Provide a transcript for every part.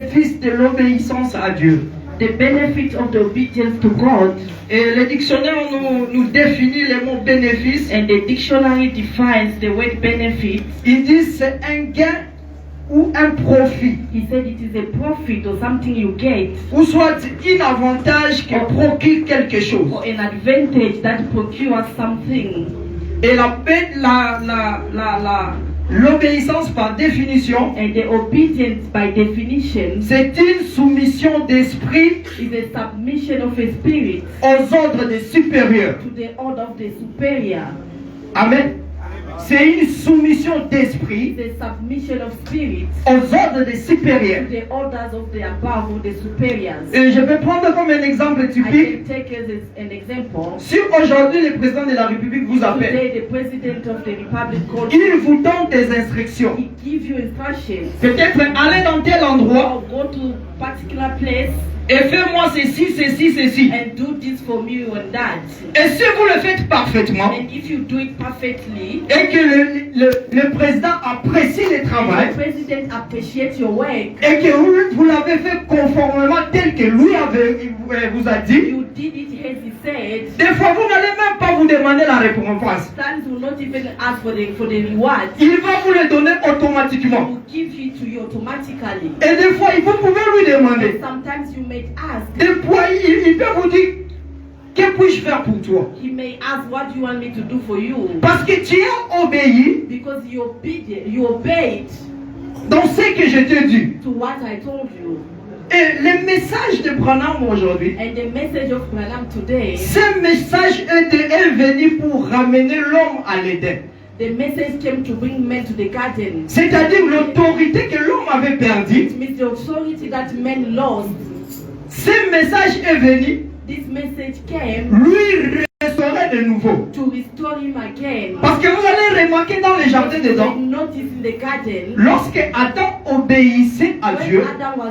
bénéfices de l'obéissance à Dieu. The benefit of the obedience to God. Et le dictionnaire nous définit les mots bénéfices. And the dictionary defines the word benefit. Il dit c'est un gain ou un profit. He said it is a profit or something you get. Ou soit un avantage qui procure quelque chose. Or an advantage that procures something. Et l'obéissance par définition, and the obedience by definition, c'est une soumission d'esprit is a submission of a spirit aux ordres des supérieurs. to the order of the superior. Amen. C'est une soumission d'esprit It's a submission of spirit aux ordres des supérieurs. to the orders of the above or the superiors. Et je vais prendre comme un exemple I typique. can take as an example. Si aujourd'hui le président de la République vous appelle, Today the president of the republic called il vous donne des instructions. he gives you instructions. Peut-être allez dans tel endroit Or go to particular place et fais-moi ceci, ceci, ceci. and do this for me and that. Et si vous le faites parfaitement And if you do it perfectly, et que le président apprécie le and travail the president appreciates your work, et que vous l'avez fait conformément tel que lui vous a dit, you did it as he said, des fois vous n'allez même pas vous demander la récompense. Sons will not even ask for the reward. Il va vous le donner automatiquement. He will give it to you automatically. Et des fois, vous pouvez lui demander. And sometimes you may ask. Des fois, il peut vous dire, que puis-je faire pour toi? He may ask, what do you want me to do for you? Parce que tu as obéi Because you obeyed dans ce que je t'ai dit. to what I told you. Et le message de Branham aujourd'hui, And the message of Branham today, ce message est venu pour ramener l'homme à l'Éden. the message came to bring men to the garden. C'est-à-dire l'autorité que l'homme avait perdue. It means the authority that men lost. Ce message est venu This message came lui restaurer de nouveau. to restore him again. Parce que vous allez remarquer dans les jardins You d'Éden, notice in the garden, lorsque Adam obéissait à when Dieu, Adam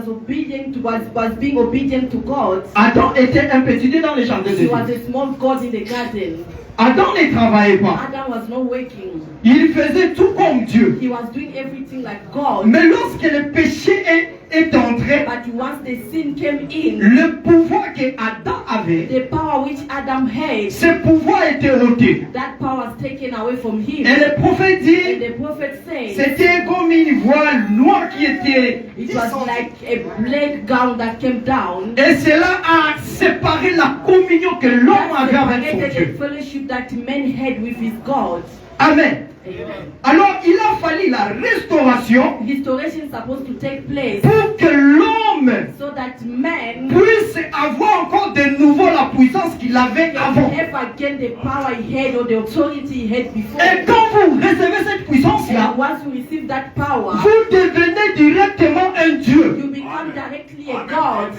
was being obedient to God, Adam était un petit dans les jardins he was d'Éden. a small God in the garden. Adam ne travaillait pas. Adam was not working. Il faisait tout comme Dieu. He was doing everything like God. Mais lorsque le péché est entré, But once the sin came in, le pouvoir que Adam avait, the power which Adam had, ce pouvoir était ôté. that power was taken away from him. Et le prophète And dit, the prophet said, c'était comme une voile noire qui était it was like a black gown that came down. et cela a séparé la communion que l'homme That avait avec son separated Dieu. the fellowship that man had with his God. Amen. Amen. Alors il a fallu la restauration Restoration is supposed to take place pour que l'homme so that man puisse avoir encore de nouveau la puissance qu'il avait can avant. have again the power he had or the authority he had before. Et quand vous recevez cette puissance-là, And once you receive that power, vous devenez directement un Dieu. you become directly a God.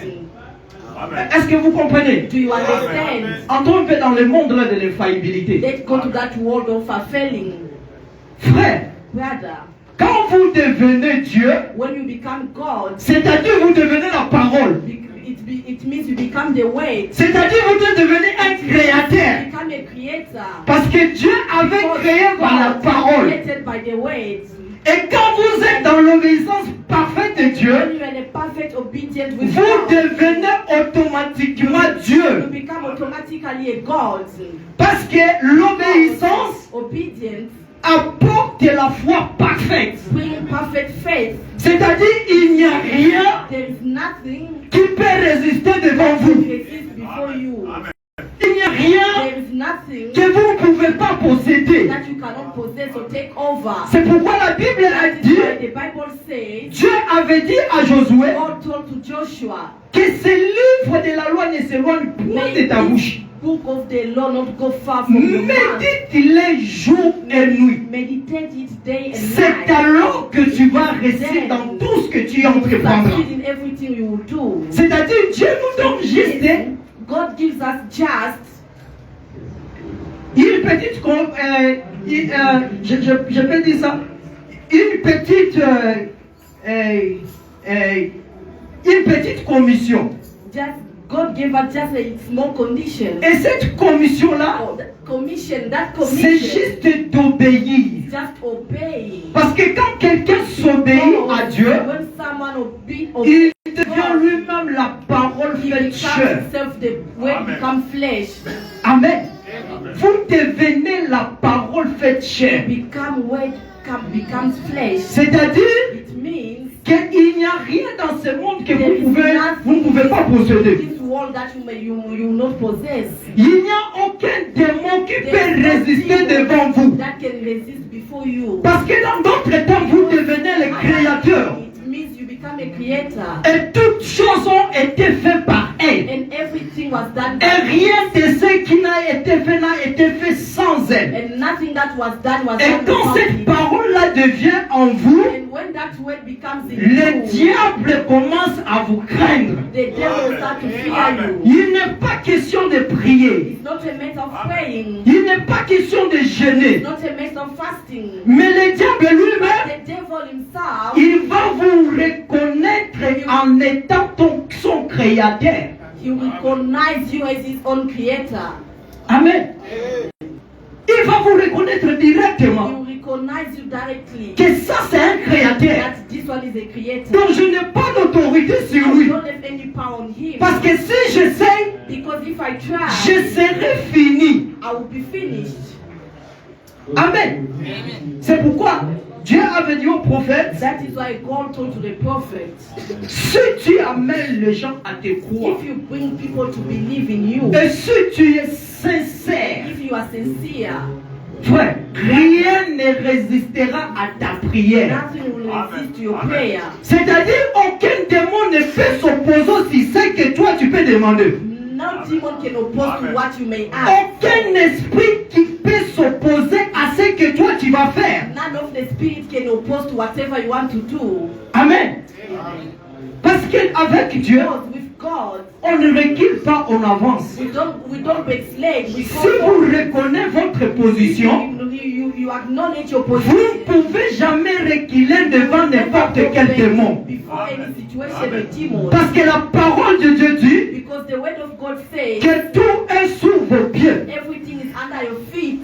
Est-ce que vous comprenez? Do you understand? Entrons un peu dans le monde là, de l'infaillibilité. Let's go to that world of fulfilling. Frère, Brother, quand vous devenez Dieu, when you become God, c'est-à-dire vous devenez la parole. it means you become the Word. C'est-à-dire vous devenez un créateur. You become a creator. Parce que Dieu avait créé par la God parole. created by the Word. Et quand vous êtes dans l'obéissance parfaite de Dieu, When you are in a perfect obedience with vous God, devenez automatiquement you Dieu. become automatically a God. Parce que l'obéissance Obedience apporte la foi parfaite. brings perfect faith. C'est-à-dire il n'y a rien There is nothing qui peut résister devant that vous. exists before you. Il n'y a rien There is nothing que vous ne pouvez pas posséder. that you cannot possess or take over. C'est pourquoi la Bible a That is dit, why the Bible says, Dieu avait dit à Josué God told to Joshua, que ce livre de la loi ne s'éloigne point de ta bouche. book of the law not go far from your mouth. Médite-les jour et nuit. Meditate it day and C'est night. alors que tu vas réussir dans tout ce que tu entreprendras. Succeed in everything you will do. C'est-à-dire Dieu nous donne juste God gives us just une petite, je peux dire ça, une petite commission. God gave us just a small condition. Et cette commission-là, Oh, that commission, c'est juste d'obéir. just obey. Parce que quand quelqu'un s'obéit à Dieu, When someone il devient lui-même la parole He faite becomes chair. himself, the word Amen. becomes flesh. Amen. Vous devenez la parole faite chair. Become word becomes flesh. C'est-à-dire It means qu'il n'y a rien dans ce monde que there is vous ne pouvez pas nothing in posséder. this world that you will not possess. Il n'y a aucun démon qui There peut is no résister demon devant vous. that can resist before you. Parce que dans d'autres temps, vous devenez les créateurs. It means you become a creator. Et toutes choses ont été faites par elle. And everything was done by Et rien de ce qui n'a été fait sans elle. and nothing that was done was Et done quand without cette it. parole-là devient en vous, And when that word becomes in le you, diable commence à vous craindre. the devil start to fear Amen. you. Il n'est pas question de prier. It's not a matter of praying. Il n'est pas question de jeûner. It's not a matter of fasting. Mais le diable lui-même, The devil himself, il va vous reconnaître en étant son créateur. he will recognize you as his own creator. Amen. Il va vous reconnaître He directement will recognize you directly. que ça c'est un créateur. That this one is a creator. Donc je n'ai pas d'autorité sur I lui. don't have any power on him. Parce que si j'essaye, Because if I try, je serai fini. I will be finished. Amen. C'est pourquoi Dieu a dit au prophète, That is why God told to the prophet, si tu amènes les gens à te croire, if you bring people to believe in you, et si tu es sincère, if you are sincere, frère, rien ne résistera à ta prière. nothing will resist to your prayer. C'est-à-dire, aucun démon ne peut s'opposer si c'est que toi tu peux demander. No demon can oppose to Amen. what you may ask. Aucun esprit qui peut s'opposer à ce que toi tu vas faire. None of the spirit can oppose to whatever you want to do. Amen. Parce qu'avec Dieu, Because with God, on ne recule pas, on avance. we don't backslide. We Si vous reconnaissez votre position, you acknowledge your vous ne position. pouvez jamais reculer devant n'importe quel démon. Before any situation or demon. Parce que la parole de Dieu dit Because the word of God says que tout est sous vos pieds. everything is under your feet.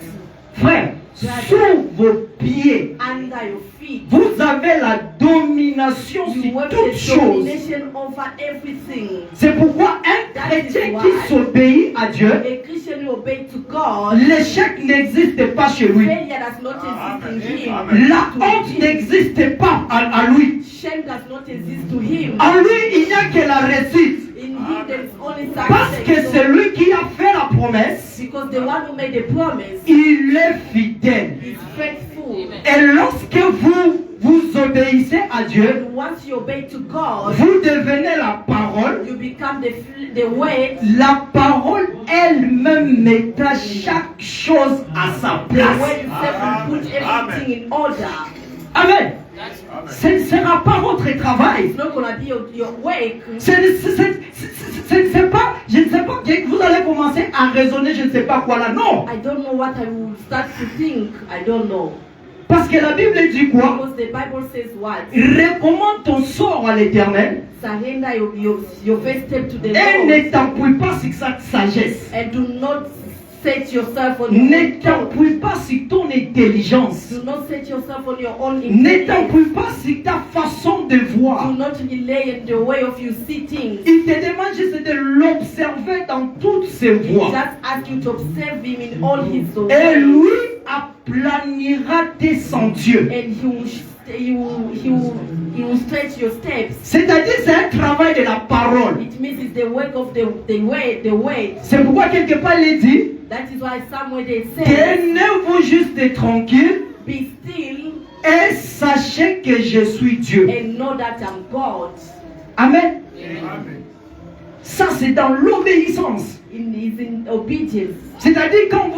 Frère, sous vos pieds. Under your feet. Vous avez la domination You sur have toutes the choses. domination over everything. C'est pourquoi un chrétien qui s'obéit à Dieu, A Christian who obeys to God, l'échec n'existe pas chez lui. failure does not exist in him. Amen. La honte n'existe pas à lui. Shame does not exist to him. En lui, il n'y a que la réussite. In him there is only Parce que success. c'est lui qui a fait la promesse, Because the one who made the promise il est fidèle. is faithful. Et lorsque vous obéissez à Dieu, And once you obey to God, vous devenez la parole. you become the word. La parole elle-même mettra chaque chose à sa The place. word itself will put everything in order. Amen. Ce ne sera pas votre travail. It's not going to be your work. C'est pas, je ne sais pas, que vous allez commencer à raisonner, je ne sais pas quoi là. Non. I don't know what I will start to think. I don't know. Parce que la Bible dit quoi? Because the Bible says what? Recommande ton sort à l'Éternel Surrender your first step to the et Lord. ne t'appuie pas sur sa sagesse. And do not set yourself on your Ne own thought. t'appuie pas sur ton intelligence. Do not set yourself on your own Ne intelligence. t'appuie pas sur ta façon de voir. Do not rely on the way of you see things. Il te demande juste de l'observer dans toutes ses He voies. just asks you to observe him in all his ways. Et lui aplanira tes sentiers. And he will stretch your steps. C'est-à-dire, c'est un travail de la parole. It means it's the work of the word. C'est pourquoi quelque part il dit, That is why somewhere they say, tenez-vous juste tranquille be still et sachez que je suis Dieu. and know that I'm God. Amen. Amen. Ça, c'est dans l'obéissance. Is in obedience. C'est-à-dire, quand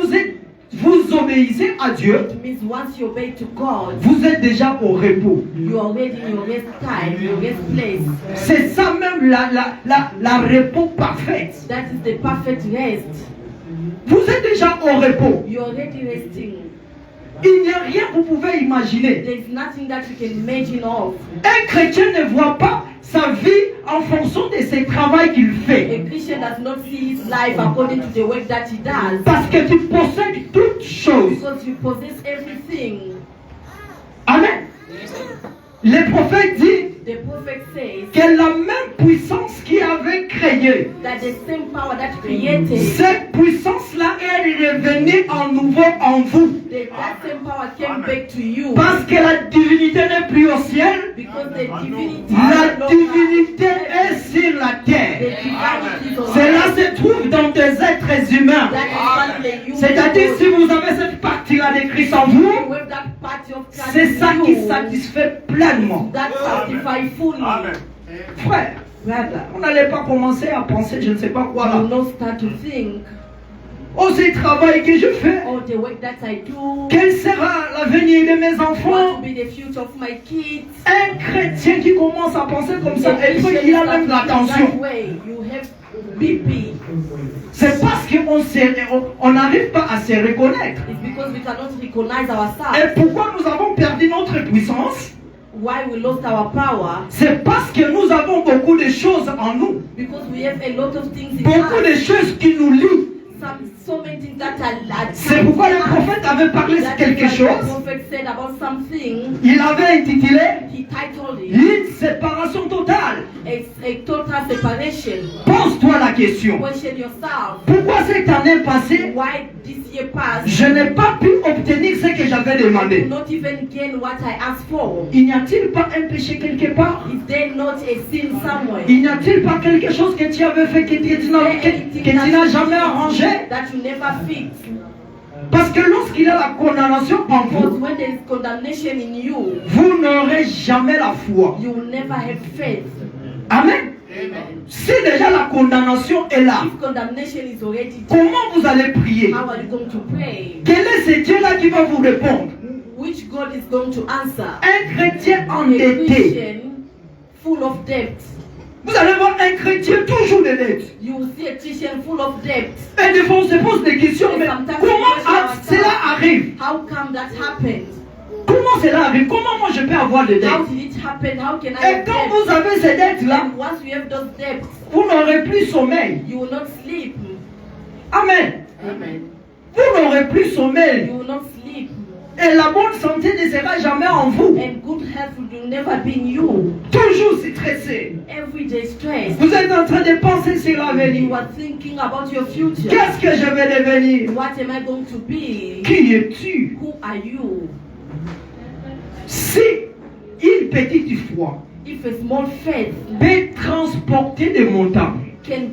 vous obéissez à Dieu, It means once you obey to God, vous êtes déjà au repos. you are already in your rest time, your rest place. C'est ça même la repos parfaite. That is the perfect rest. Vous êtes déjà au repos. You are already resting. Il n'y a rien que vous pouvez imaginer. There is nothing that you can imagine of. Un chrétien ne voit pas sa vie en fonction de ce travail qu'il fait. A Christian does not see his life according to the work that he does. Parce que tu possèdes toutes choses. Because you possess everything. Amen. Le prophète dit, The prophet says que la même puissance qui avait créé, that the same power that created, cette puissance-là est revenue en nouveau en vous. that same power came back to you. Parce que la divinité n'est plus au ciel, Because the divinity la divinité est sur la terre. Cela se trouve dans des êtres humains. C'est-à-dire, si vous avez cette partie-là de Christ en vous, c'est ça qui satisfait pleinement. Amen. Frère, on n'allait pas commencer à penser je ne sais pas quoi là. You not start to think, Oh, c'est le travail que je fais. oh, the work that I do, Quel sera l'avenir de mes what enfants? will be the future of my kids. Un chrétien qui commence à penser comme ça, et puis il a même la tension. You have BP. C'est parce qu'on n'arrive pas à se reconnaître. It's because we cannot recognize ourselves. Et pourquoi nous avons perdu notre puissance? Why we lost our power? C'est parce que nous avons beaucoup de choses en nous. Because we have a lot of things in Beaucoup de us. choses qui nous lient. So many things that are C'est pourquoi le prophète avait parlé de quelque chose. The prophet said about something. Il avait intitulé He titled it une séparation totale. a total separation. Pose-toi la question. Question yourself. Pourquoi cette année passée, Why this year passed? je n'ai pas pu obtenir ce que j'avais I demandé? did not even gain what I asked for. Il n'y a-t-il pas un péché quelque part? Is there not a sin somewhere? Il n'y a-t-il pas quelque chose que tu avais fait que tu n'as jamais arrangé? That you never fix. Parce que lorsqu'il y a la condamnation en Because vous, when there is condemnation in you, vous n'aurez jamais la foi. you will never have faith. Amen. Amen. Si déjà la condamnation est là, If condemnation is already there, comment vous allez prier? how are you going to pray? Quel est ce Dieu-là qui va vous répondre? Which God is going to answer? Un chrétien A endetté. Christian full of debt. Vous allez voir un chrétien toujours de dette. You will see a Christian full of debt. Et des fois on se pose des questions, mais comment cela arrive? How come that happened? Comment cela arrive? Comment moi je peux avoir des How dettes? did it happen? How can I Et have quand debt? vous avez ces dettes-là, And once you have those debts, vous n'aurez plus sommeil. you will not sleep. Amen. Amen. Vous n'aurez plus sommeil. You will not sleep. Et la bonne santé ne sera jamais en vous. And good health will never be in you. Toujours stressé. Everyday stress. Vous êtes en train de penser sur You l'avenir. are thinking about your future. Qu'est-ce que je vais devenir? What am I going to be? Qui es-tu? Who are you? Si une petite foi If a small faith peut transporter des montagnes, can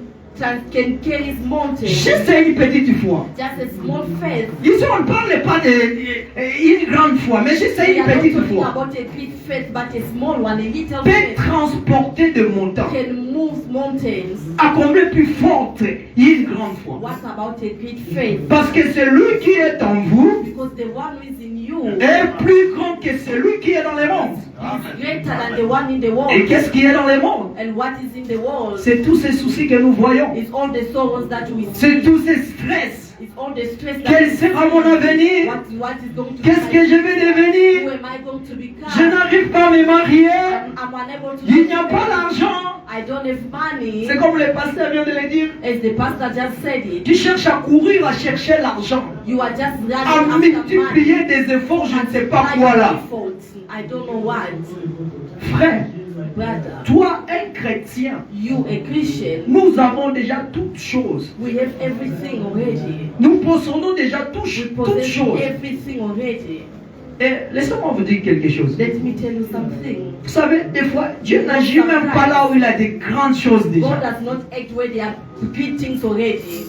carry mountains, juste une petite foi. just a small faith. Ici, on ne parle pas d'une grande foi, mais juste We une are not petite talking foi. about a big faith, but a small one, a little Peut faith transporter des montagnes. can move mountains. À combien plus forte une grande foi? What about a great faith? Parce que celui qui est en vous Because the one who is in you est plus grand que celui qui est dans les mondes. is greater than the one in the Et world. qu'est-ce qui est dans les mondes? And what is in the world C'est tous ces soucis que nous voyons. is all the sorrows that we C'est see. tous ces stress. It's all the stress that Quel we see. sera mon avenir? What is going to Qu'est-ce que be? je vais Who devenir? am I going to become? Je n'arrive pas à me marier. I'm unable to Il n'y a pas marry. d'argent. I don't have money. C'est comme le pasteur vient de le dire. As the pastor just said it, Tu cherches à courir, à chercher l'argent, you are just à running after multiplier money. des efforts, je ne sais pas Apply quoi là. effort. I don't know what. Frère, Brother, toi, un chrétien, you a Christian, nous avons déjà toutes choses. we have everything already. Nous possédons déjà We toutes possess choses. everything already. Et laissez-moi vous dire quelque chose. Let me tell you something. Vous savez, des fois, Dieu n'agit même pas là où il a des grandes choses God déjà. does not act where there are great things already.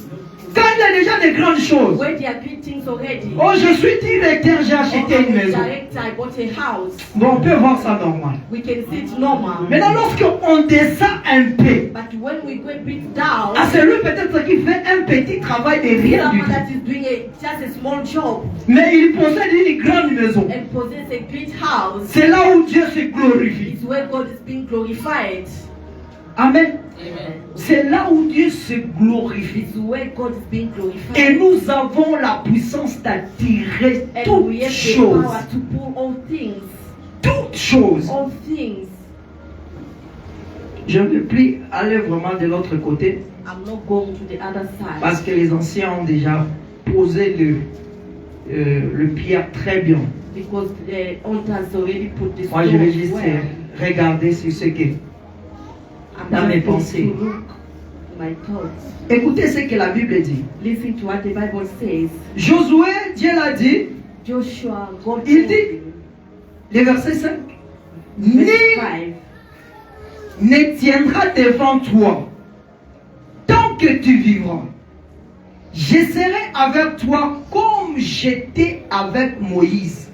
Quand il y a déjà des grandes choses. Where there are great things already. Oh, je suis directeur, j'ai Oh, acheté I'm une a maison. director, I bought a house. Bon, on peut voir ça normal. We can see it normal. Maintenant, lorsqu'on descend un peu, But when we go a bit down, à celui peut-être qui fait un petit travail de rien du someone tout, that is doing just a small job mais il possède une grande maison. and possess a great house, C'est là où Dieu se glorifie. is where God is being glorified. Amen. Amen. C'est là où Dieu se glorifie. It's where God is being glorified. Et nous avons la puissance d'attirer And toutes we have the choses. power to pull all things. Toutes choses. All things. Je ne vais plus aller vraiment de l'autre côté I'm not going to the other side. parce que les anciens ont déjà posé le pierre très bien. Because the altars already put this Moi, je vais stone juste well. regarder sur ce que I'm dans mes just going pensées. to look my thoughts. Écoutez ce que la Bible dit. Listen to what the Bible says. Josué, Dieu l'a dit, Joshua, God Il told dit- him, le verset 5, verse ni 5, ne tiendra devant toi tant que tu vivras. Je serai avec toi comme j'étais avec Moïse.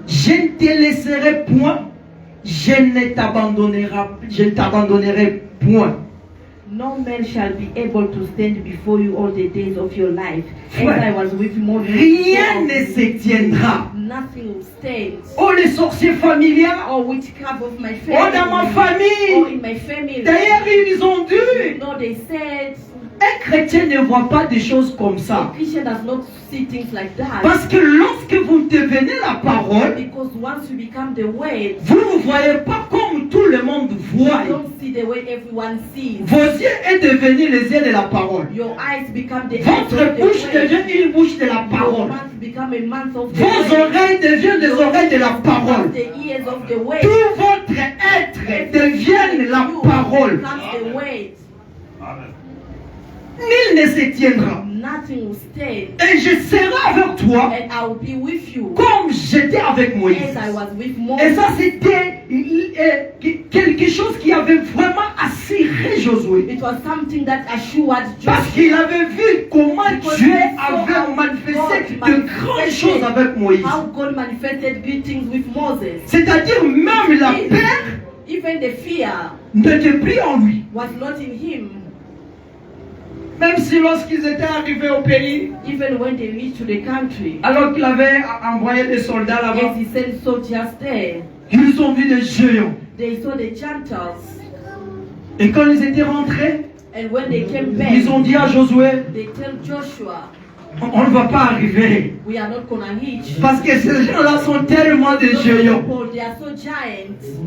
Je ne te laisserai point, je ne t'abandonnerai point. no man shall be able to stand before you all the days of your life. As Ouais. I was with Moses, Rien ne se tiendra. nothing will stand. Oh, les sorciers familiaux, Or witchcraft of my oh, dans ma family. Or famille. in my family. D'ailleurs, ils ont dit, No, they said, un chrétien ne voit pas des choses comme a ça. Christian does not see things like that. Parce que lorsque vous devenez la parole, Because once you become the word, vous ne voyez pas comme tout le monde voit. you don't see the way everyone sees. Vos yeux est devenu les yeux de la parole. Your eyes become the eyes Votre of the bouche word. devient une bouche de la Your parole. mouth become a mouth of the Vos word. oreilles deviennent des oreilles de la parole. The ears of the word. Tout votre être devient la parole. Becomes the word. Nul ne se tiendra. Nothing will stand. Et je serai avec toi And I will be with you comme j'étais avec Moïse. as I was with Et Moses. ça, c'était quelque chose qui avait vraiment assuré Josué. It was something that assured Parce qu'il Joshua avait vu comment Dieu avait manifesté de grandes choses avec Moïse. how God manifested great things with Moses. C'est-à-dire même la peur Even the fear n'était plus en lui. was not in him. Même si lorsqu'ils étaient arrivés au pays, Even when they reached to the country, alors qu'il avait envoyé des soldats là-bas, as he sent soldiers there, ils ont vu des géants. they saw the Gentiles. Et quand ils étaient rentrés, And when they came back, ils ont dit à Josué, they tell Joshua, on ne va pas arriver. we are not gonna reach. Parce que ces gens-là sont tellement de Those géants. people, they are so giants.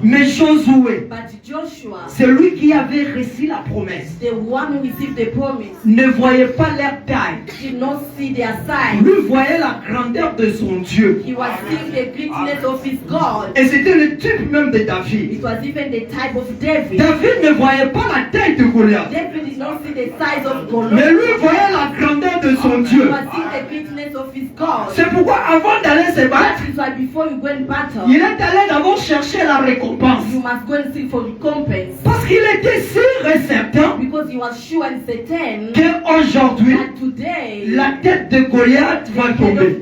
Mais Josué, But Joshua, c'est lui qui avait reçu la promesse, the one who received the promise, ne voyait pas leur taille. did not see their size. Lui voyait la grandeur de son Dieu. He was seeing the greatness of his God. Et c'était le type même de David. It was even the type of David. David ne voyait pas la taille de Goliath. David did not see the size of Mais Goliath. lui voyait la grandeur de son He Dieu. was seeing the greatness of his God. C'est pourquoi avant d'aller se battre, That is why before you go in battle, il est allé d'abord chercher la récompense. you must go and seek for recompense. Parce qu'il était sûr et certain Because he was sure and certain qu'aujourd'hui, that today, la tête de Goliath va the head tomber. of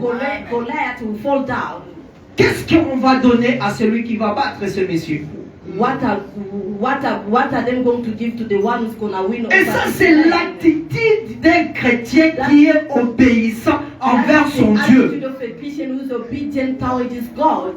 Goliath will fall down. Qu'est-ce qu'on va donner à celui qui va battre ce monsieur? What are them going to give to the one who's gonna win? Et over ça, this c'est land? l'attitude d'un chrétien qui est obéissant envers That's son the Dieu. attitude of a Christian who is obedient toward his God.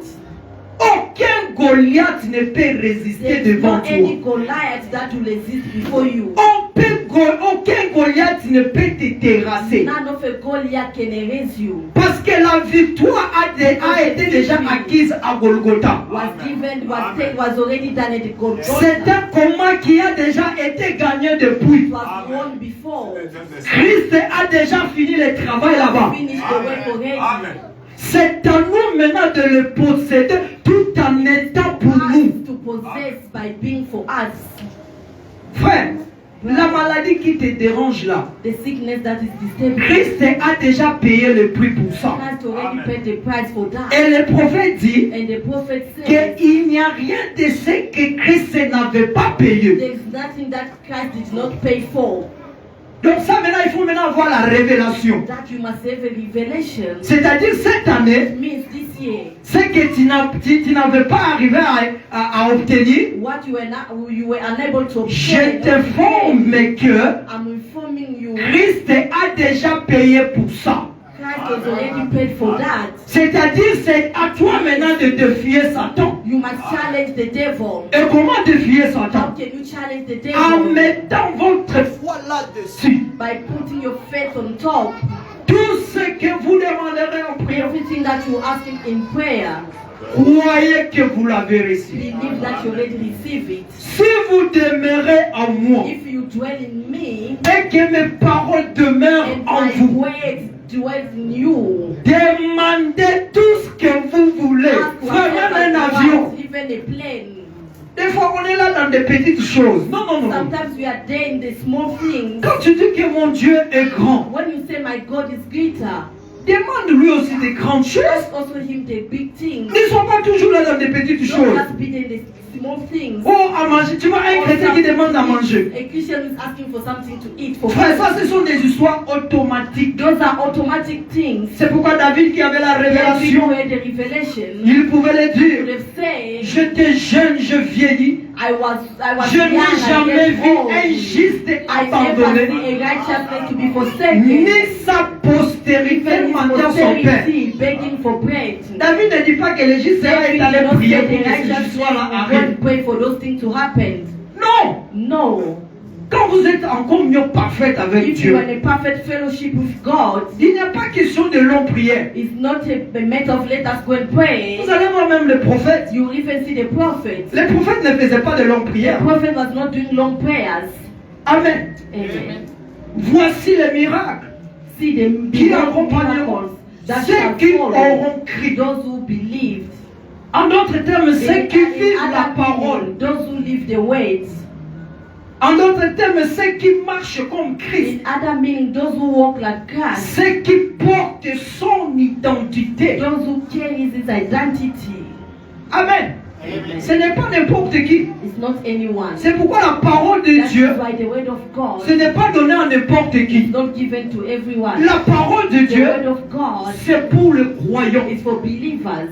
Aucun Goliath ne peut résister There's devant no any toi. Goliath that will exist before you. Aucun Goliath ne peut te terrasser. None of a Goliath can erase you. Parce que la victoire a été déjà acquise à Golgotha. Was given, was already done at the C'est Golgotha. un combat qui a déjà été gagné depuis. It was won before. Christ a déjà fini le travail là-bas. Finished the work already. C'est à nous maintenant de le posséder tout en étant pour nous. Us to possess by being for us. Frère, la maladie qui te dérange là, The sickness that is disturbing. Christ a déjà payé le prix pour ça. Christ already paid the price for that. Et le prophète dit And the prophet said, qu'il n'y a rien de ce que Christ n'avait pas payé. there's nothing that Christ did not pay for. Donc ça maintenant, il faut maintenant avoir la révélation. That you must have a revelation. C'est-à-dire cette année, Means this year, ce que tu n'avais pas arrivé à obtenir, what you were unable to je obtain. t'informe que I'm informing you, Christ a déjà payé pour ça. Christ has already paid for that. C'est-à-dire c'est à toi maintenant de défier Satan. You must challenge the devil. Et comment défier How Satan? can you challenge the En devil? mettant votre foi là-dessus. By putting your faith on top. Tout ce que vous demanderez en prière, Everything that you ask him in prayer, croyez que vous l'avez reçu. believe that you already receive it. Si vous demeurez en moi If you dwell in me, et que mes paroles demeurent and en my vous, words dwell in you, demandez tout ce que vous voulez. ask Frère, whatever même un you avion. want, even a plane. Des fois, on est là dans des petites choses. Non, non, non. Sometimes we are there in the small things. Quand tu dis que mon Dieu est grand, When you say my God is greater, demande lui aussi des grandes choses. ask also him the big things. Ne sois pas toujours là dans des petites Don't choses. just be in the small things. Oh, à manger. Tu vois un chrétien qui demande à manger. A Christian is asking for something to eat. For Frère, ça, food. ce sont des histoires automatiques. Those are automatic things. C'est pourquoi David, qui avait la When révélation, people had the revelation, il pouvait le he dire. would have said, J'étais jeune, je vieillis. I was Je young, n'ai I jamais get vu old. un juste I never abandonné, see a righteousness to be forsaken. ni sa postérité Even his mendiant son père. posterity begging for bread. David ne dit pas que le juste David est did allé not prier say pour the que ce righteous histoire-là man arrive. would pray for those things to happen. Non! No. Quand vous êtes en communion parfaite avec If you Dieu, are in a perfect fellowship with God, il n'y a pas question de longue prière. it's not a matter of let us go and pray. Vous allez voir même les prophètes. You even see the prophets. Les prophètes ne faisaient pas de longues The prières. prophet was not doing long prayers. Amen. Amen. Voici les miracles See the qui miracles accompagneront that ceux shall qui follow auront crié. those who believed. En d'autres termes, ceux qui In vivent la other parole. people, those who live the words. En d'autres termes, ceux qui marchent comme Christ. In other meaning, those who walk like Christ. Ceux qui portent son identité. Those who carry his identity. Amen. Amen. Ce n'est pas n'importe qui. It's not anyone. C'est pourquoi la parole de That Dieu, is why the word of God ce n'est pas donné à n'importe is qui. not given to everyone. La parole de The Dieu, word of God c'est pour le croyant, is for believers,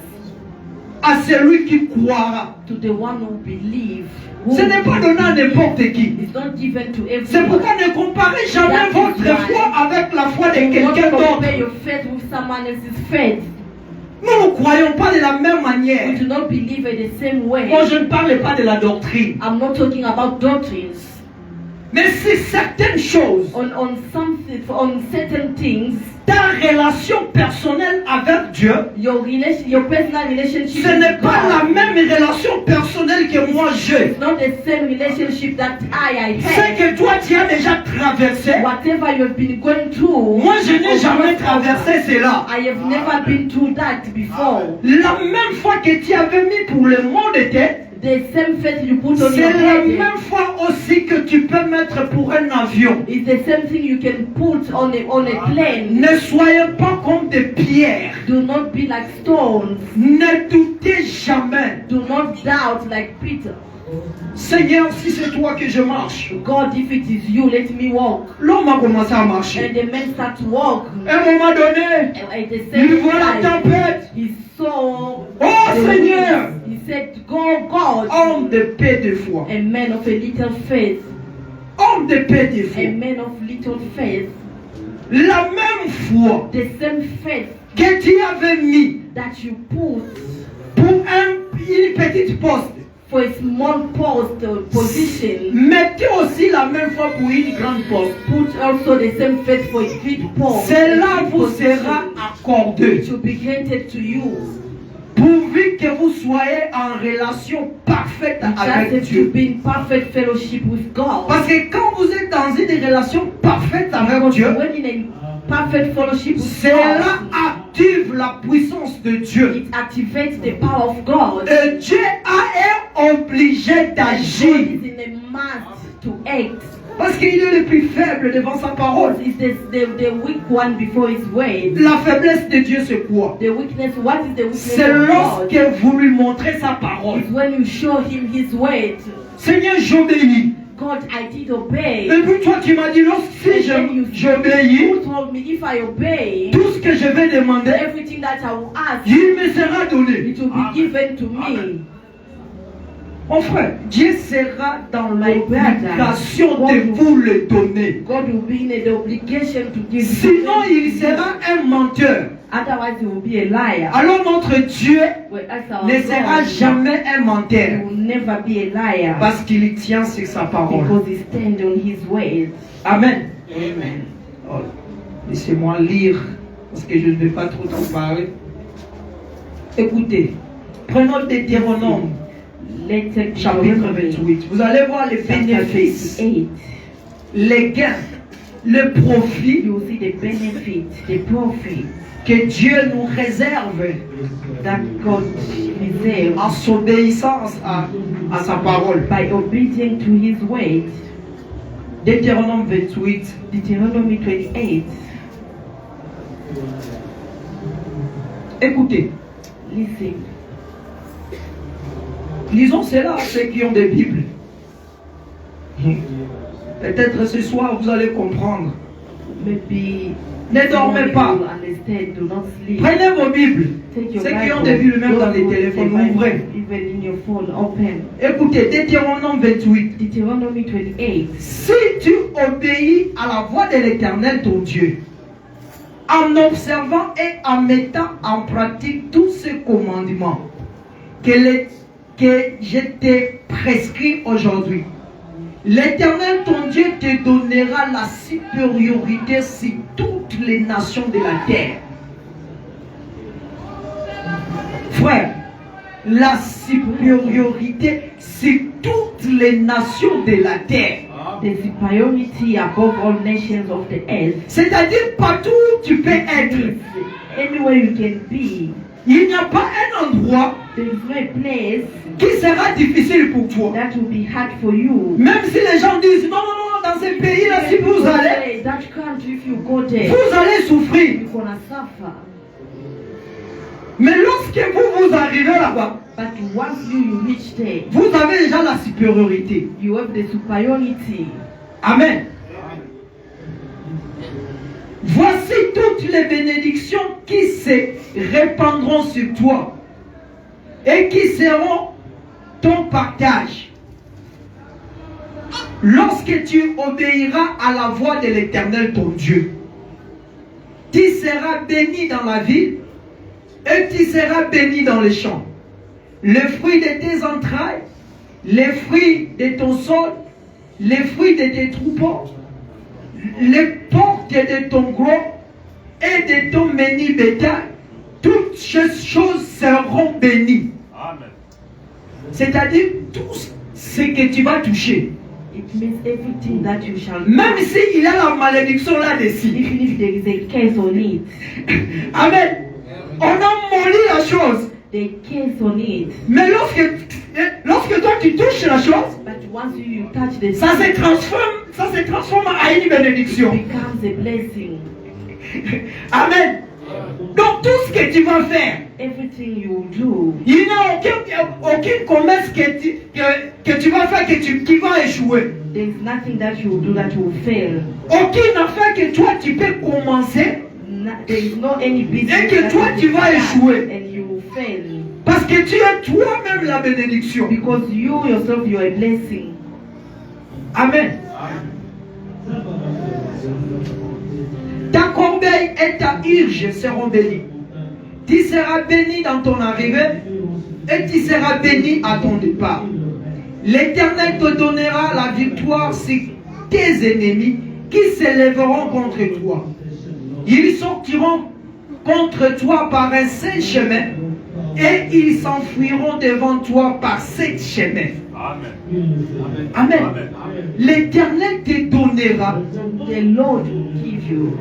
à celui qui croira. to the one who believe. Ce n'est pas donné à n'importe qui. It's not given to C'est everyone. pourquoi ne comparez jamais That is votre why foi avec la foi de You not quelqu'un d'autre. compare your faith with someone else's faith. Nous ne croyons pas de la même We manière. do not believe in the same way. Moi, je ne parle pas de la doctrine. I'm not talking about doctrines. Mais si certaines choses, On certain things, ta relation personnelle avec Dieu, your personal relationship ce with n'est pas la God même relation personnelle que moi j'ai. is not the same relationship that I Ce have. que toi tu as déjà traversé, Whatever you have been going through, moi je n'ai or jamais whatever, traversé cela. I have never been through that before. La même foi que tu avais mis pour le monde était, The same faith you put on c'est your la head même foi aussi que tu peux mettre pour un avion. is the same thing you can put on a plane. Ne soyez pas comme des pierres. Do not be like stones. Ne doutez jamais. Do not doubt like Peter. Seigneur, si c'est toi que je marche. God, if it is you, let me walk. L'homme a commencé à marcher. And the man start to walk. À un moment donné, And at the il same voit la time, tempête. he saw Oh the Seigneur, winds. He said, Go, God, homme de paix de foi. a man of a little faith. Homme de paix de A foi. man of little faith. La même foi The same faith que tu avais mis that you put pour une petite poste. for a small post or position, Mettez aussi la même foi pour une grande poste. put also the same faith for a great post. Cela a great vous position. sera accordé. It will be granted to you. Pourvu que vous soyez en relation parfaite avec Just to Dieu. be in perfect fellowship with God. Parce que quand vous êtes dans une relation parfaite avec Dieu, When in a perfect fellowship with cela God, active la puissance de Dieu. it activates the power of God. Et Dieu est obligé God d'agir. is in a must to act. Parce qu'il est le plus faible devant sa parole. God is the weak one before His word. La faiblesse de Dieu, c'est quoi? The weakness, what is the weakness C'est of lorsque God? vous lui montrez sa parole. It's when you show Him His word. Seigneur, j'obéis. God, I did obey. Et puis toi, tu m'as dit, lorsque j'obéis, You told me if I obey, tout ce que je vais demander, everything that I will ask, il me sera donné. it will be given to me. Mon frère, Dieu sera dans My l'obligation brother, de vous le donner. God will be in the obligation to give it to Sinon, you. il sera un menteur. Otherwise, he will be a liar. Alors notre Dieu Whereas our ne sera God, jamais un he menteur. will never be a liar Parce qu'il tient sur sa parole. because he stands on his word. Amen. Amen. Oh, laissez-moi lire, parce que je ne vais pas trop en parler. Écoutez, prenons Deutéronome, chapitre 28. Vous allez voir les bénéfices, 28. les gains le profit you will see the benefit, the profit que Dieu nous réserve that God reserves en s'obéissance à sa parole. by obeying to His word. Deutéronome 28. Deuteronomy 28. Écoutez, Listen. lisons cela à ceux qui ont des Bibles. Peut-être ce soir vous allez comprendre. Maybe Ne dormez pas. you understand, do not sleep. Prenez vos Bibles. Take your Ceux qui ont Bible, des Bibles, même those dans les who have téléphones, the Bible, ouvrez. even in your phone, open. Écoutez, Deutéronome 28. Deuteronomy 28. Si tu obéis à la voix de l'Éternel ton Dieu, en observant et en mettant en pratique tous ces commandements que je t'ai prescrits aujourd'hui, l'Éternel ton Dieu te donnera la supériorité sur toutes les nations de la terre. Frère, la supériorité sur toutes les nations de la terre. The superiority above all nations of the earth. C'est-à-dire partout où tu peux être. Anywhere you can be, Il n'y a pas un endroit there is no place qui sera difficile pour toi. that will be hard for you. Même si les gens disent non, non, non, dans ce pays-là, si vous allez, That country, if you go there, vous allez souffrir. you're gonna suffer. Mais lorsque vous arrivez là-bas, But once you reach there, vous avez déjà la supériorité. you have the superiority. Amen. Voici toutes les bénédictions qui se répandront sur toi et qui seront ton partage. Lorsque tu obéiras à la voix de l'Éternel ton Dieu, tu seras béni dans la ville et tu seras béni dans les champs. Le fruit de tes entrailles, les fruits de ton sol, les fruits de tes troupeaux, les portes de ton gros et de ton menu bétail, toutes ces choses seront bénies. Amen. C'est-à-dire tout ce que tu vas toucher. It means everything that you shall do. Même s'il y a la malédiction là-dessus. Even if there is a curse on it, Amen. On a moli la chose. the curse on it. Mais lorsque toi tu touches la chose, But once you touch the ça se transforme à une bénédiction. it becomes a blessing. Amen. Donc tout ce que tu vas faire, Everything you do, il n'y a aucune commerce que tu vas faire qui va échouer. there is nothing that you do that will fail. Aucune affaire que toi tu peux commencer There is no any business et que that toi will tu be vas done échouer. and you will fail. Parce que tu es toi-même la bénédiction. Because you yourself, you are a blessing. Amen. Ta corbeille et ta urge seront bénies. Tu seras béni dans ton arrivée et tu seras béni à ton départ. L'Éternel te donnera la victoire sur tes ennemis qui s'élèveront contre toi. Ils sortiront contre toi par un seul chemin et ils s'enfuiront devant toi par sept chemins. Amen. Amen. Amen. L'Éternel te donnera. The Lord will give you.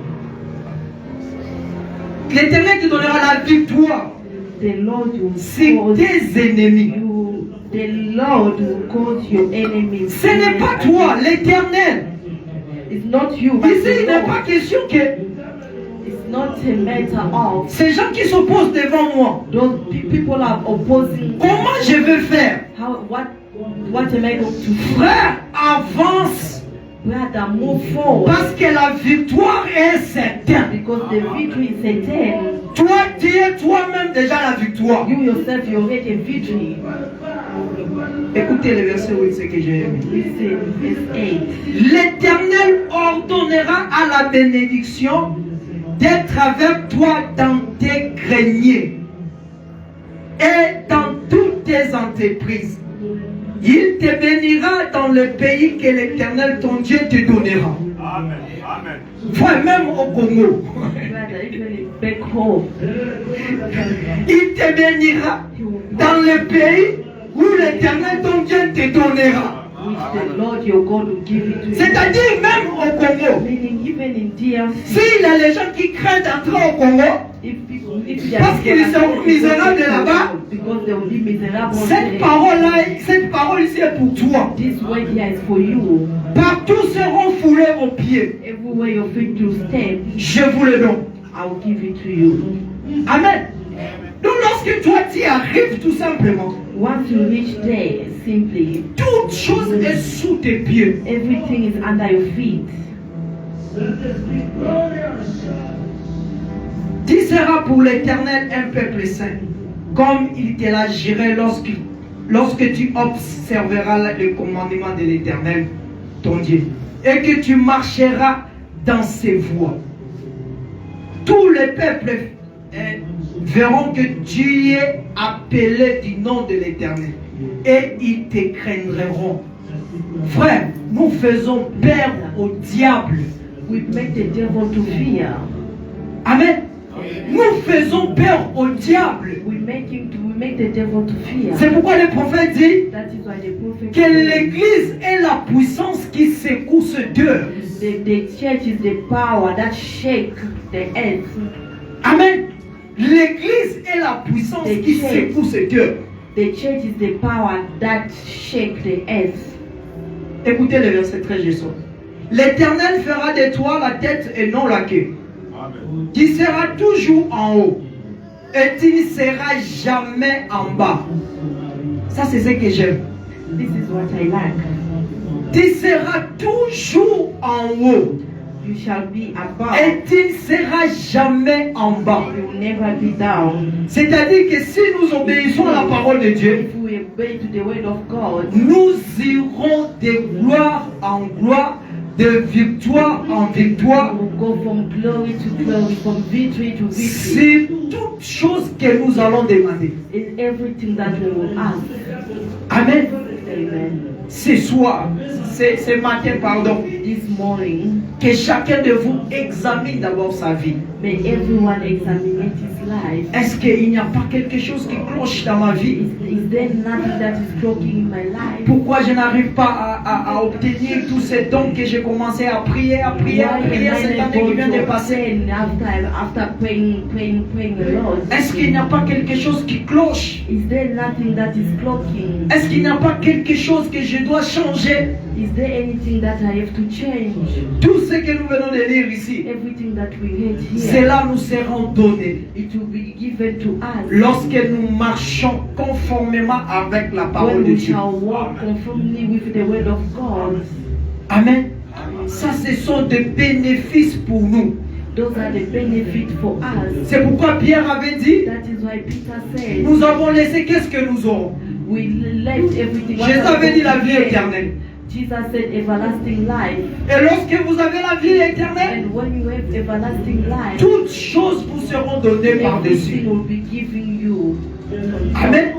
L'Éternel te donnera la victoire The Lord will sur cause tes ennemis. you. The Lord will cause your enemies. Ce n'est pas toi, l'Éternel. It's not you, but Ici, the il n'est Lord. pas question que It's not a matter of ces gens qui s'opposent devant moi, those people are opposing. comment je vais faire? What am I going to do? Frère, avance Brother, move forward. parce que la victoire est certaine. Because the victory is certain. Toi, tu es toi-même déjà la victoire. You yourself, you already a victory. Écoutez le verset 8, c'est que j'ai aimé. Listen, verse 8. L'Éternel ordonnera à la bénédiction d'être avec toi dans tes greniers et dans toutes tes entreprises. Il te bénira dans le pays que l'Éternel ton Dieu te donnera. Amen. Amen. Frère, même au Congo, Brother, even back home, il te bénira dans le pays où l'Éternel ton Dieu te donnera. which the Lord your God will give it to you. C'est-à-dire même au Congo. Meaning even in DRC, S'il y a les gens qui craignent d'entrer au Congo, if they parce qu'ils seront misérables là-bas, because they will be miserable cette there. cette parole ici est pour toi. This word here is for you. Partout seront foulés aux pieds. Everywhere your feet to step, Je vous le donne. I will give it to you. Amen. Donc lorsque toi tu y arrives tout simplement, Once you reach there, simply, toute chose est sous tes pieds. everything is under your feet. Tu seras pour l'Éternel un peuple saint, comme il te l'a juré lorsque tu observeras le commandement de l'Éternel, ton Dieu, et que tu marcheras dans ses voies. Tous les peuples verront que tu es appelé du nom de l'Éternel, et ils te craindront. Frère, nous faisons peur au diable. We make the devil to fear. Amen. Nous faisons peur au diable. We make the devil to fear. C'est pourquoi le prophète dit That is why the prophet que l'église est la puissance qui secoue d'eux. the church is the power that shake the earth. Amen. L'église est la puissance qui secoue d'eux. The church is the power that shake the earth. Écoutez le verset 13, je sors. L'Éternel fera de toi la tête et non la queue. Amen. Tu seras toujours en haut et tu ne seras jamais en bas. Ça, c'est ce que j'aime. This is what I like. Tu seras toujours en haut You shall be above. et tu ne seras jamais en bas. You will never be down. C'est-à-dire que si nous obéissons à la parole de Dieu, If we obey to the word of God, nous irons de gloire en gloire, de victoire en victoire, we will go from glory to glory, from victory to victory. c'est toute chose que nous allons demander. It's everything that we will ask. Amen. Amen. Ce soir, ce matin, pardon, This morning, que chacun de vous examine d'abord sa vie. may everyone examine his life. Est-ce qu'il n'y a pas quelque chose qui cloche dans ma vie? Is there nothing that is blocking in my life? Pourquoi je n'arrive pas à obtenir tous ces dons que j'ai commencé à prier cette année qui vient de passer? After praying a lot? Est-ce qu'il n'y a pas quelque chose qui cloche? Is there nothing that is blocking? Est-ce qu'il n'y a pas quelque chose que je dois changer? Is there anything that I have to change? Tout ce que nous venons de lire ici, Everything that we read here, cela nous sera donné it will be given to us lorsque nous marchons conformément avec la parole when de we Dieu. shall walk conformably with the word of God. Amen. Ça, ce sont des bénéfices pour nous. Those are the benefits for us. C'est pourquoi Pierre avait dit, That is why Peter said, nous avons laissé, qu'est-ce que nous aurons? we left everything. Jésus avait dit la vie éternelle. Jesus said everlasting life. Et lorsque vous avez la vie éternelle, And when you have everlasting life, toutes choses vous seront données par-dessus. everything will be given you. Amen.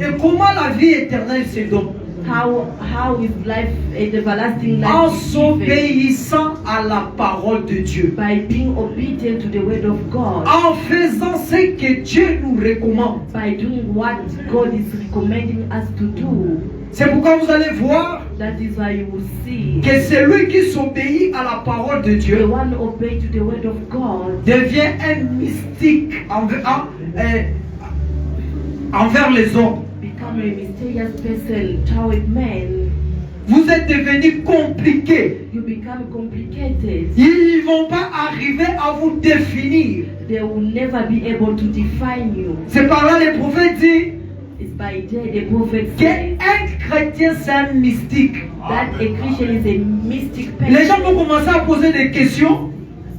Et comment la vie éternelle se donne? How is life, everlasting En life is given? s'obéissant à la parole de Dieu. By being obedient to the word of God. En faisant ce que Dieu nous recommande. By doing what God is recommending us to do. C'est pourquoi vous allez voir That is why you will see que celui qui s'obéit à la parole de the Dieu one obey to the word of God devient un mystique envers les hommes. become a mysterious person toward men. Vous êtes devenus compliqués. You become complicated. Ils ne vont pas arriver à vous définir. They will never be able to define you. C'est par là le prophète dit It's by day the prophet says qu'un chrétien c'est un mystique. that a Christian is a mystic person. Les gens vont commencer à poser des questions.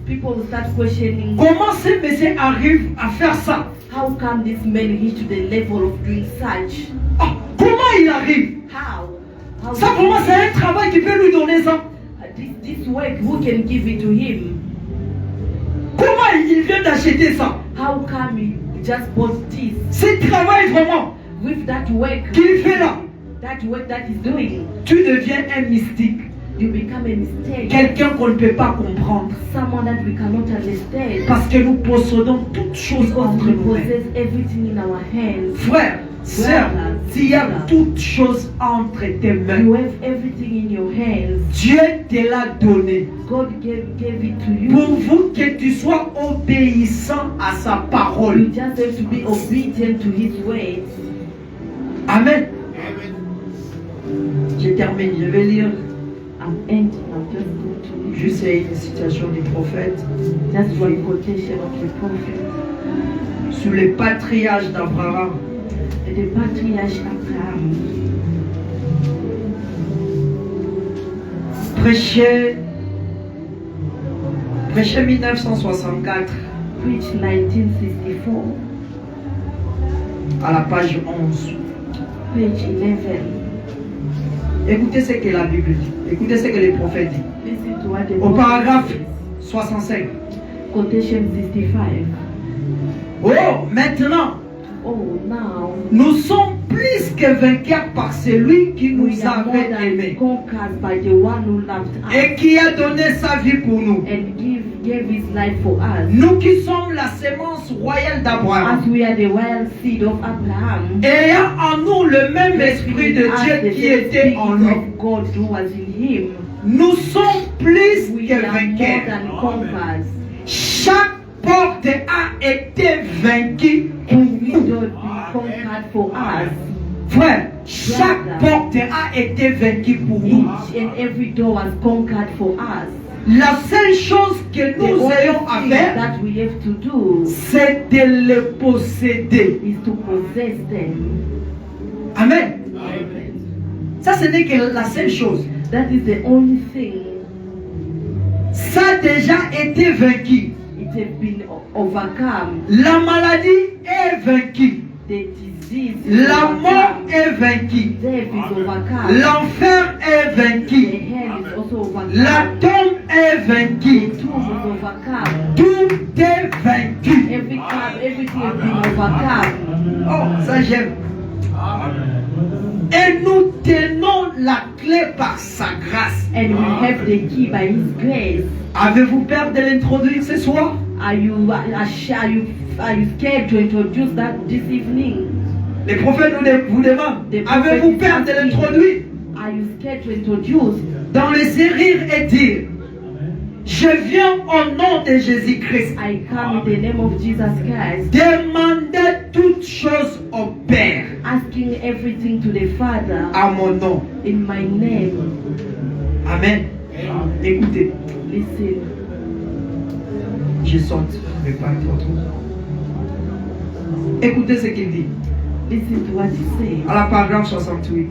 People will start questioning, Comment ce monsieur arrive à faire ça? how come this man reached to the level of doing such? Ah, comment il arrive? How Ça vraiment c'est un travail qui peut lui donner ça. this work, who can give it to him? Comment il vient d'acheter ça? How come he just bought this? Ce travail vraiment With that work, qu'il fait là, that work that he's doing, tu deviens un mystique. you become a mistake. Quelqu'un qu'on ne peut pas comprendre. Someone that we cannot understand. Parce que nous possédons toutes choses Because entre we nous. possess everything in our hands. Frère, Sœur, s'il y a toutes choses entre tes mains, You have everything in your hands. Dieu te l'a donné. God gave it to you. Pourvu que tu sois obéissant à sa You parole. just have to be obedient to His ways. Amen. Je termine, je vais lire I'm ending. I'm just going to read juste une citation du prophète just one quotation of the prophet. sous les patriarches d'Abraham. The patriarch Abraham Prêchez 1964 preached 1964, à la page 11. page 11. Écoutez ce que la Bible dit. Écoutez ce que les prophètes disent. Listen to what the Au prophet paragraphe says. 65. Quotation 65. Oh, maintenant, Oh, now nous sommes plus que vainqueurs par celui qui nous we are more avait than aimés conquered by the one who loved us et qui a donné sa vie pour nous. and gave his life for us. Nous qui sommes la sémence royale As d'Abraham, we are the royal seed of Abraham, ayant en nous le même esprit de as Dieu the qui same était en spirit nous, of God who was in him, nous sommes plus we que are more vainqueurs. than conquerors. Chaque porte a été vaincue pour Every nous. door be conquered for us. Frère, chaque porte a été vaincue pour nous. Each and every door was conquered for us. La seule chose que The nous only ayons à thing faire, that we have to do c'est de les posséder. is to possess them. Amen. Ça, ce n'est que la seule chose. That is the only thing. Ça a déjà été vaincu. It has been overcome. La maladie est vaincue. The disease is La mort overcome. est vaincue. Death is overcome. L'enfer est The vaincu. hell is also overcome. La tombe est The vaincue. tomb is overcome. Tout est vaincu. Everything has been overcome. Oh, ça j'aime. Et nous tenons la clé par sa grâce. And we have the key by His grace. Avez-vous peur de l'introduire ce soir? Are you scared to introduce that this evening? Les prophètes vous demandent, The prophet avez-vous is peur de asking, l'introduire? Are you scared to introduce? Dans les rire et dire, je viens au nom de Jésus-Christ. I come in the name of Jesus Christ, Demandez toutes choses au Père asking everything to the Father à mon nom. in my name. Amen. Écoutez, Listen, je saute, je ne vais pas être autrement. Écoutez ce qu'il dit listen to what He says. à la paragraphe 68.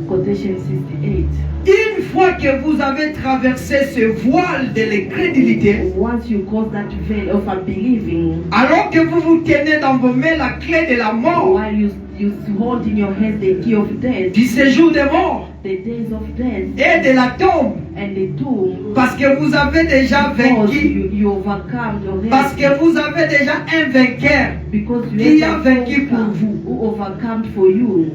Quotation 68. Une fois que vous avez traversé ce voile de l'incrédulité, Once you cross that veil of unbelieving, alors que vous vous tenez dans vos mains la clé de la mort, while you hold in your hand the key of death, du séjour des morts the days of death, et de la tombe, and the tomb, parce que vous avez déjà because vaincu, you overcome your parce que vous avez déjà un vainqueur because you qui a have vaincu a pour conqueror vous. who overcome for you.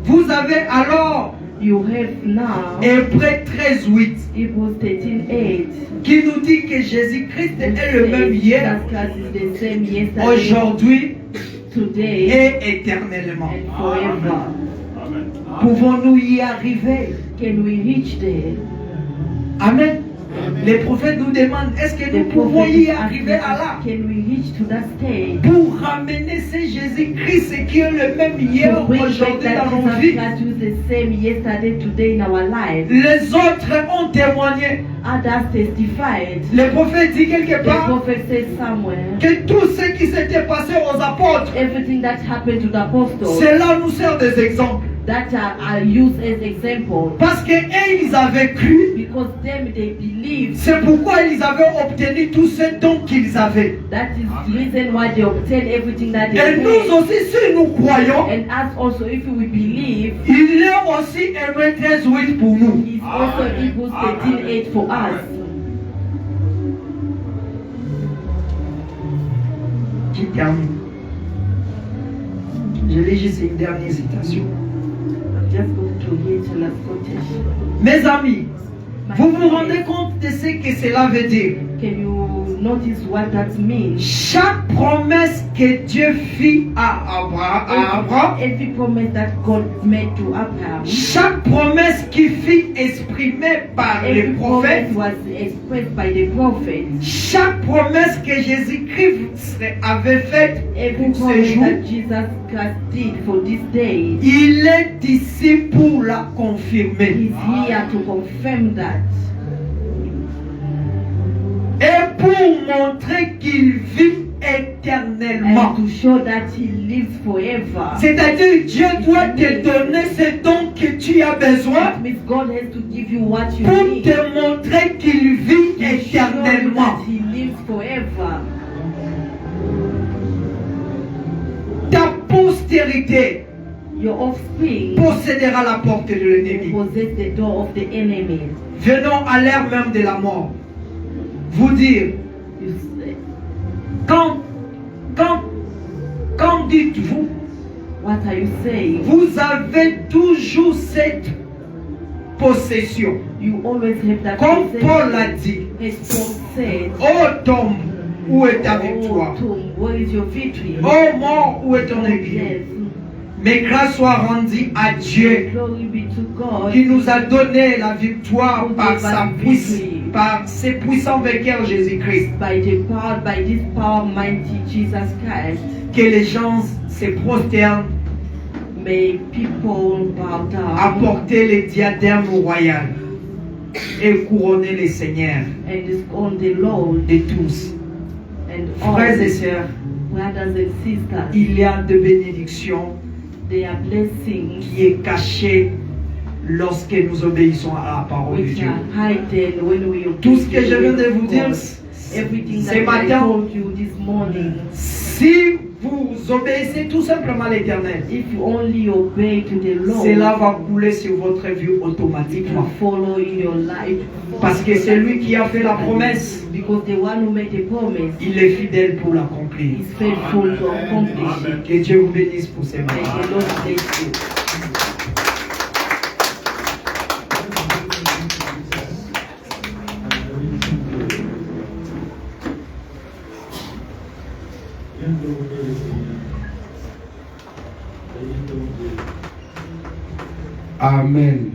Vous avez alors You have now Hébreux 13:8 Hebrews 13:8. qui nous dit que Jésus-Christ est le même hier, Jesus Christ is the same yesterday, aujourd'hui today, et éternellement. and forever. Pouvons-nous y arriver? Can we reach there? Amen. Les prophètes nous demandent, est-ce que nous The pouvons prophet y is arriver asking, à là? can we reach to that stage? Pour ramener ce Jésus-Christ qui est le même hier, To bring back aujourd'hui that dans nos Jesus vies. Christ who is the same yesterday, today in our lives. Les autres ont témoigné. Others testified. Le prophète dit quelque The part prophet said somewhere, que tout ce qui s'était passé aux apôtres, everything that happened to the apostles, cela nous sert des exemples. that are used as example. Parce que eux, ils avaient cru. Because them, they believed. C'est pourquoi ils avaient obtenu tout ce dont qu'ils avaient. That is the reason why they obtained everything that they Et nous had. aussi, si nous croyons, And us also, if we believe, il est aussi Hébreux 13:8 pour nous. is also Hebrews 13:8 for us. Qui termine. Je lis juste une dernière citation. I'm just going to read the last quotation. Mes amis, My vous vous friends, rendez compte de ce que cela veut dire? Can you notice what that means. Chaque promesse que Dieu fit à Abraham, Every promise that God made to Abraham, chaque promesse qui fut exprimée par les every prophètes, promise was expressed by the prophet. chaque promesse que Jésus-Christ avait faite Every pour ce promise jour, that Jesus Christ did for this day, il est ici pour la confirmer. He's here to confirm that. Et pour montrer qu'il vit éternellement. And to show that He lives forever. C'est-à-dire, Dieu doit te donner ce don que tu as besoin That means God has to give you what you pour need. te montrer qu'il vit To show you éternellement. that He lives forever. Ta postérité Your offspring possédera la porte de l'ennemi. possess the door of the enemy. Venons à l'ère même de la mort. Vous dire, You say, quand dites-vous, what are you saying? vous avez toujours cette possession. You always have that Comme Paul possession. l'a dit, As Paul said, ô tombe, où est ta victoire? "Oh tomb, where is your victory?" Ô mort, où est ton aiguille? Yes. Mais grâce soit rendue à Dieu Glory be to God. qui nous a donné la victoire par ses puissants vainqueurs Jésus-Christ. By this power, mighty Jesus Christ. Que les gens se prosternent May people bow down à porter les diadèmes royales et couronner les seigneurs and on the Lord de tous. and all Frères et sœurs, brothers and sisters. il y a de bénédictions They are blessings qui est cachée lorsque nous obéissons à la parole de which Dieu. are hidden when we obey Tout ce que je viens de the vous word dire of God. Everything ce that I matin, told you this morning, si vous obéissez tout simplement à l'Éternel, if you only obey to the Lord, cela va couler sur votre vie it will automatiquement. follow in your life. Parce que c'est lui qui a fait la promesse, Because the one who made the promise il est fidèle pour l'accomplir. is faithful to accomplish it. Que Dieu vous bénisse pour ces May mains. the Lord bless you. Amen.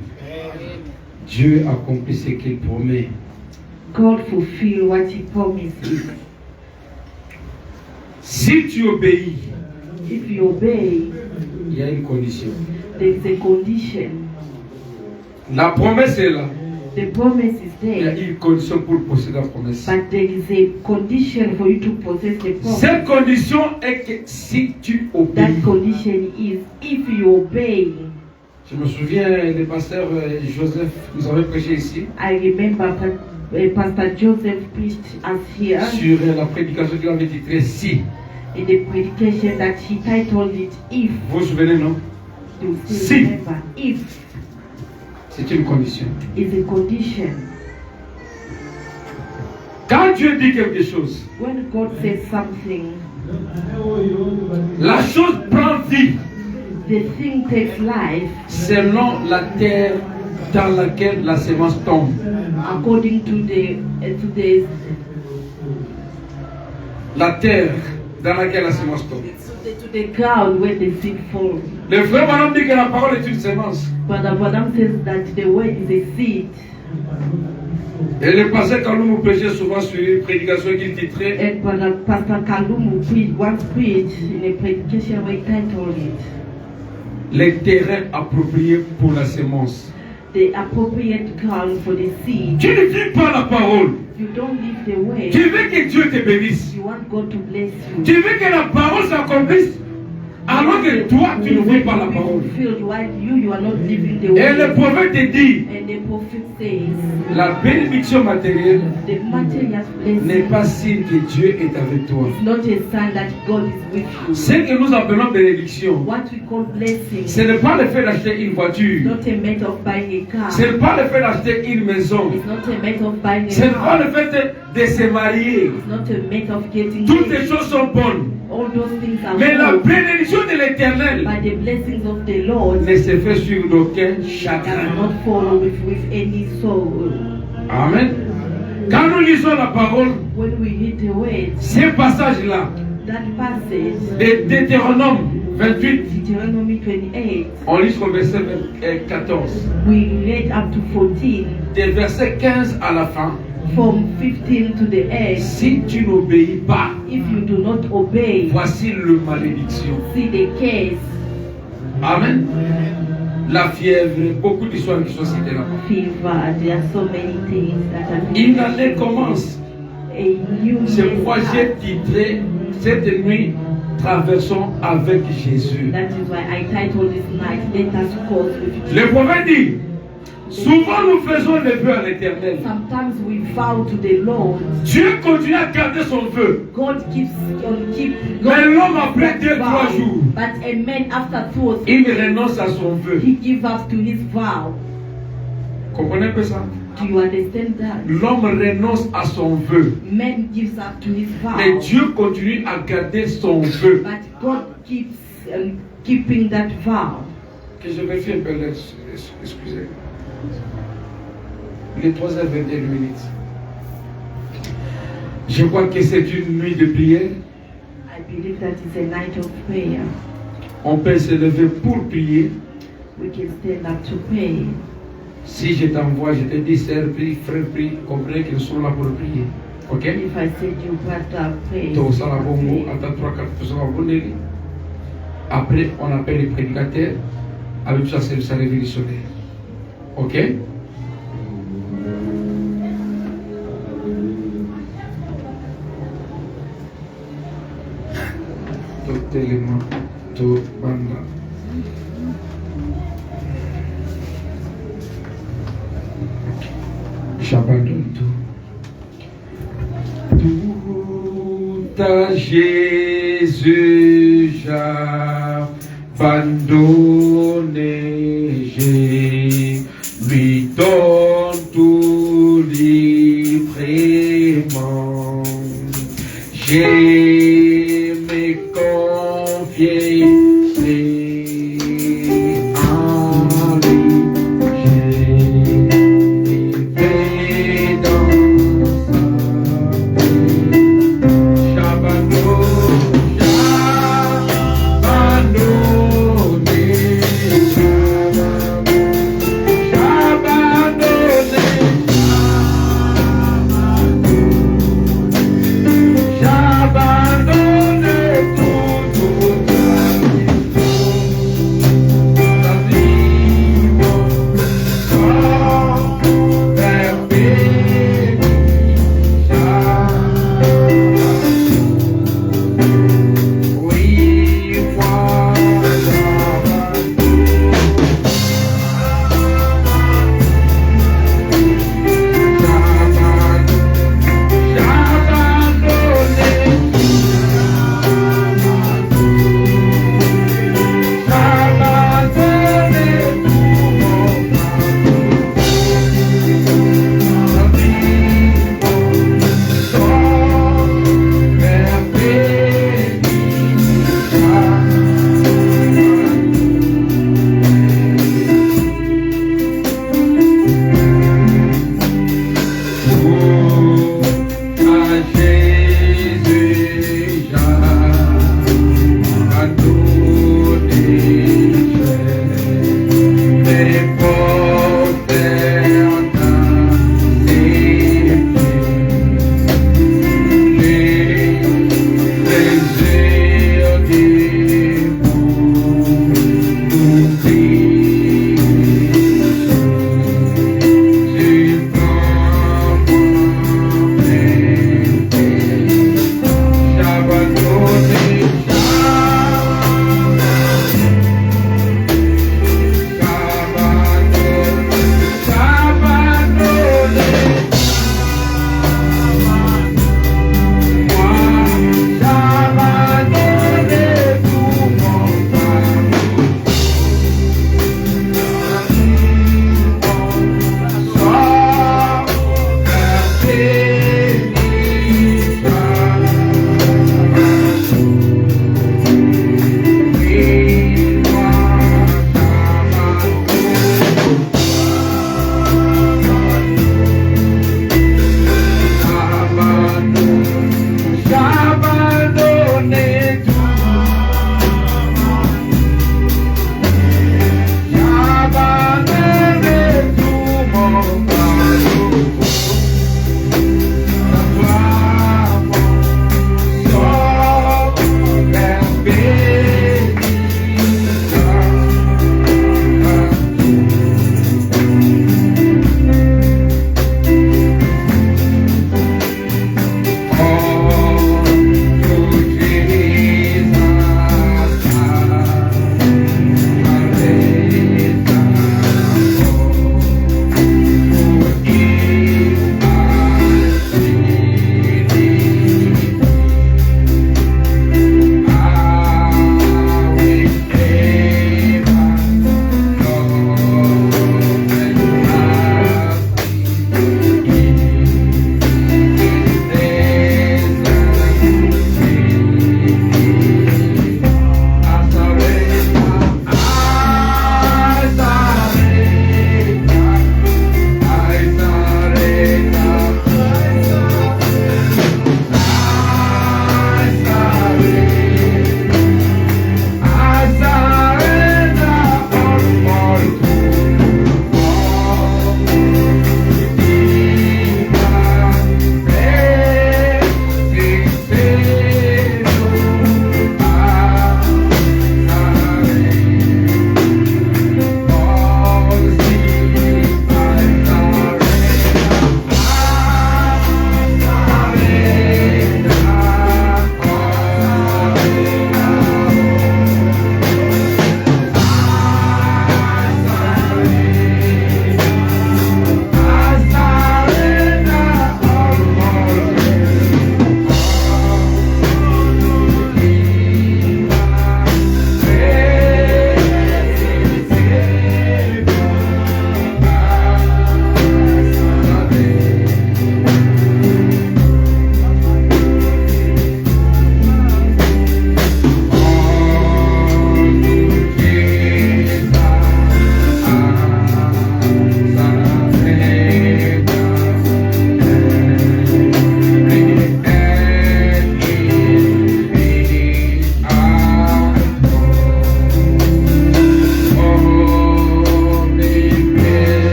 Dieu accomplit ce qu'il promet. God fulfill what He promises. Si tu obéis, If you obey, il y a une condition. there is a condition. La promesse est là. The promise is Il y a there, une condition pour posséder la promesse. but there is a condition for you to possess the promise. Cette condition est que si tu obéis. That condition is if you obey. Je me souviens, le pasteur Joseph nous avait prêché ici I remember Pastor Joseph preached us here sur la prédication qu'il avait titrée Si. in the predication that he titled it If. Vous vous souvenez, non? You still Si. remember? If C'est une condition. is a condition. Quand Dieu dit quelque chose, When God says something, la chose prend vie the thing takes life selon la terre dans laquelle la semence tombe. according to the La terre dans laquelle la semence tombe. to the ground where the seed falls. Le frère Branham dit que la parole est une semence. Brother Branham says that the word is a seed. Et le pasteur Kaloum prêchait souvent sur une prédication qu'il titrait And Brother Pastor Kalumu once preached in a predication where he titled it les terrains appropriés pour la semence. The appropriate ground for the seed. Tu ne vis pas la parole. You don't live the way. Tu veux que Dieu te bénisse. You want God to bless you. Tu veux que la parole s'accomplisse alors que toi tu ne vis pas la parole. Fulfilled while you are not living the Et way. le prophète te dit, And the prophet says, la bénédiction matérielle the material n'est blessing pas signe que Dieu est avec toi. is not a sign that God is with you. Ce que nous appelons bénédiction, What we call blessing ce n'est pas le fait d'acheter une is voiture. not a matter of buying a car. Ce n'est pas le fait d'acheter une maison. It's not a matter of buying Ce a n'est pas car. le fait de se marier. It's not a matter of getting Toutes ces married. choses sont bonnes. All those things are Mais la good. bénédiction de l'éternel But the blessings of the Lord ne se fait sur aucun does chagrin. not follow with any sorrow. Amen. Quand nous lisons la parole, when we read the words, ces passages-là, that passage, de Deutéronome 28, Deuteronomy 28, on lit sur le verset 14. we read up to 14, Des versets 15 à la fin. from 15 to the end. Si tu n'obéis pas, If you do not obey, voici le malédiction. see the case, Amen. La fièvre, beaucoup d'histoires qui sont citées là-bas. fever, there are so many things that are Une année commence. a new C'est pourquoi year j'ai starts. titré cette nuit Traversons avec Jésus. That is why I titled this night, Let Us Cross with Le Jesus. prophète dit, souvent nous faisons les vœux à l'éternel. Sometimes we vow to the Lord. Dieu continue à garder son vœu. God keeps on keep. Mais God l'homme après keeps 2-3 vow. jours, But a man after 2 or 3 il days, renonce à son vœu. he gives up to his vow. Comprenez un peu ça? Do you understand that? L'homme renonce à son vœu. Man gives up to his vow. Mais Dieu continue à garder son vœu. But God keeps keeping that vow. Que je vérifie un peu, excusez. Il est 3h21 minutes. Je crois que c'est une nuit de prière. I believe that is a night of prayer. On peut se lever pour prier. We can stand up to pray. Si je t'envoie, je te dis, sœur, prie, frère, prie, comprenez qu'ils sont là pour prier. Ok? If I said you brother pray, Donc, ça, la bongo, attends 3-4 personnes à abonner. Après, on appelle les prédicateurs. Avec ça, c'est le révolutionnaire. Ok? Tout élément, tout banda. J'abandonne tout. Tout à Jésus, j'abandonne. Je lui donne tout librement. Je me confie en lui. Shabbat.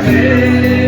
Amen.